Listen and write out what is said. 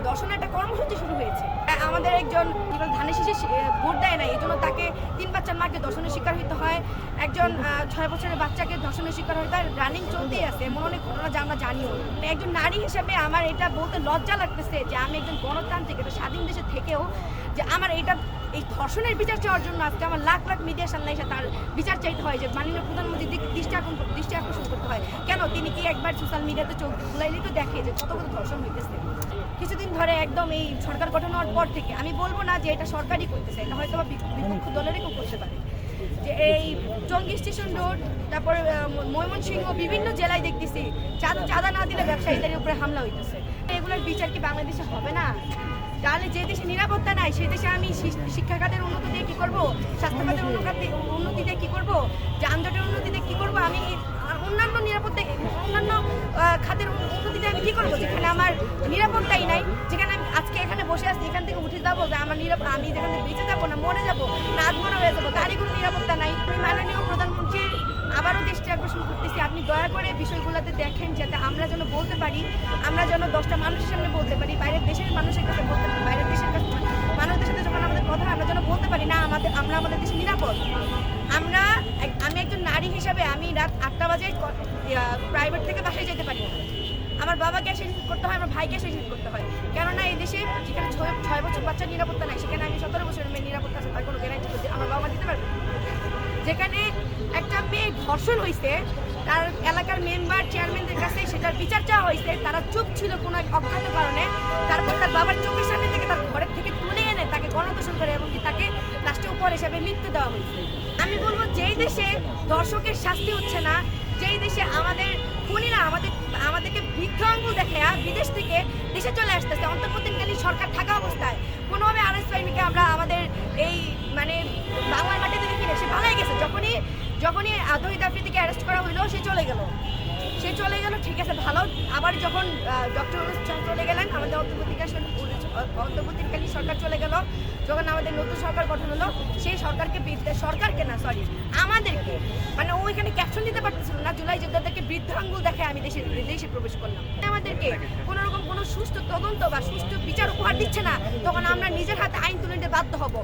দর্শনের একটা কর্মসূচি শুরু হয়েছে। আমাদের একজন ধানের শীষে ভোট দেয় না, এই জন্য তাকে 3 বাচ্চার মাকে ধর্ষণের শিকার হতে হয়, একজন 6 বছরের বাচ্চাকে ধর্ষণের শিকার হতে হয়। রানিং চলতেই আছে, এমন অনেক ঘটনা যা আমরা জানিও। একজন নারী হিসেবে আমার এটা বলতে লজ্জা লাগতেছে যে আমি একজন গণতান্ত্রিক একটা স্বাধীন দেশে থেকেও যে আমার এই ধর্ষণের বিচার চাওয়ার জন্য আজকে আমার লাখ লাখ মিডিয়ার সামনে এসে তার বিচার চাইতে হয়, যে মাননীয় প্রধানমন্ত্রীর দিকে দৃষ্টি আকর্ষণ করতে হয়। কেন তিনি কি একবার সোশ্যাল মিডিয়াতে চোখ বুলাইলেই তো দেখে যে কত কত ধর্ষণ হইতেছে। কিছুদিন ধরে একদম এই সরকার গঠন হওয়ার পর থেকে, আমি বলবো না যে এটা সরকারই করতেছে, এটা হয়তো বা বিপক্ষ দলেরই কেউ করতে পারে, যে এই টঙ্গী স্টেশন রোড, তারপর ময়মনসিংহ বিভিন্ন জেলায় দেখতেছি চাঁদা না দিলে ব্যবসায়ীদের উপরে হামলা হইতেছে। এগুলোর বিচার কি বাংলাদেশে হবে না? তাহলে যে দেশে নিরাপত্তা নাই সেই দেশে আমি শিক্ষা খাতের উন্নতি দিয়ে কী করবো, স্বাস্থ্য খাতের উন্নতি দিয়ে কী করবো, যানজটের উন্নতি দিয়ে কী করবো, আমি অন্যান্য অন্যান্য খাতের উন্নতি দিয়ে আমি কী করবো, যেখানে আমার নিরাপত্তাই নাই, যেখানে আমি আজকে এখানে বসে আছি, এখান থেকে উঠে যাবো, যে আমার আমি যেখান থেকে বেঁচে যাবো না মরে যাবো না আধমরা হয়ে যাবো, তারই কোনো নিরাপত্তা নাই। আমি মাননীয় প্রধানমন্ত্রীর আবারও দৃষ্টি আকর্ষণ করতেছি, আপনি দয়া করে বিষয়গুলোতে দেখেন, যাতে আমরা যেন বলতে পারি, আমরা যেন 10টা মানুষের সামনে বলতে পারি, বাইরের দেশের মানুষের কাছে বলতে পারি, বাইরের দেশের কাছে মানুষদের সাথে যখন আমাদের কথা হয় আমরা যেন বলতে পারি না আমরা আমাদের দেশে নিরাপদ। আমি একজন নারী হিসাবে আমি রাত 8টা বাজে প্রাইভেট থেকে বাসায় যেতে পারি না। আমার বাবাকে সেসিট করতে হয়, আমার ভাইকে সেসিট করতে হয়, কেননা এই দেশে যেখানে 6 বছর বাচ্চার নিরাপত্তা নাই, সেখানে আমি 17 বছরের মেয়ের নিরাপত্তা আছে তার কোনো গ্যারান্টি আমার বাবা দিতে পারবে। যেখানে একটা মেয়ে ধর্ষণ হয়েছে, তার এলাকার মেম্বার চেয়ারম্যানদের কাছে সেটার বিচার চাওয়া হয়েছে, তারা চুপ ছিল কোনো এক অজ্ঞাত কারণে। তারপর তার বাবার চোখের সামনে থেকে তার ঘরের থেকে তুলে এনে তাকে গণধর্ষণ করে এবং তাকে লাস্টে উপর হিসাবে মৃত্যু দেওয়া হয়েছে। আমি বলবো, যেই দেশে দর্শকের শাস্তি হচ্ছে না, যেই দেশে আমাদের খুনিরা আমাদেরকে বৃদ্ধ আঙ্গুল দেখে বিদেশ থেকে দেশে চলে আসতেছে, অন্তর্বর্তীকালীন সরকার থাকা অবস্থায় কোনোভাবে আরএস বাহিনীকে আমরা আমাদের এই মানে বাংলার মাটি থেকে কিনে সে ভালোই গেছে। যখনই তহিদ আফ্রিদিকে অ্যারেস্ট করা হইলো সে চলে গেল, ঠিক আছে ভালো। আবার যখন ডক্টর চলে গেলেন, আমাদের অন্তর্বর্তীকালীন সরকার চলে গেল, যখন আমাদের নতুন সরকার গঠন হলো, সেই আমাদেরকে মানে ও এখানে ক্যাপশন দিতে পারতেছিল না, জুলাই যোদ্ধাদেরকে বৃদ্ধ আঙ্গুল দেখে আমি দেশে প্রবেশ করলাম। আমাদেরকে কোনো সুষ্ঠু তদন্ত বা সুষ্ঠু বিচার উপহার দিচ্ছে না, তখন আমরা নিজের হাতে আইন তুলে নিতে বাধ্য হব।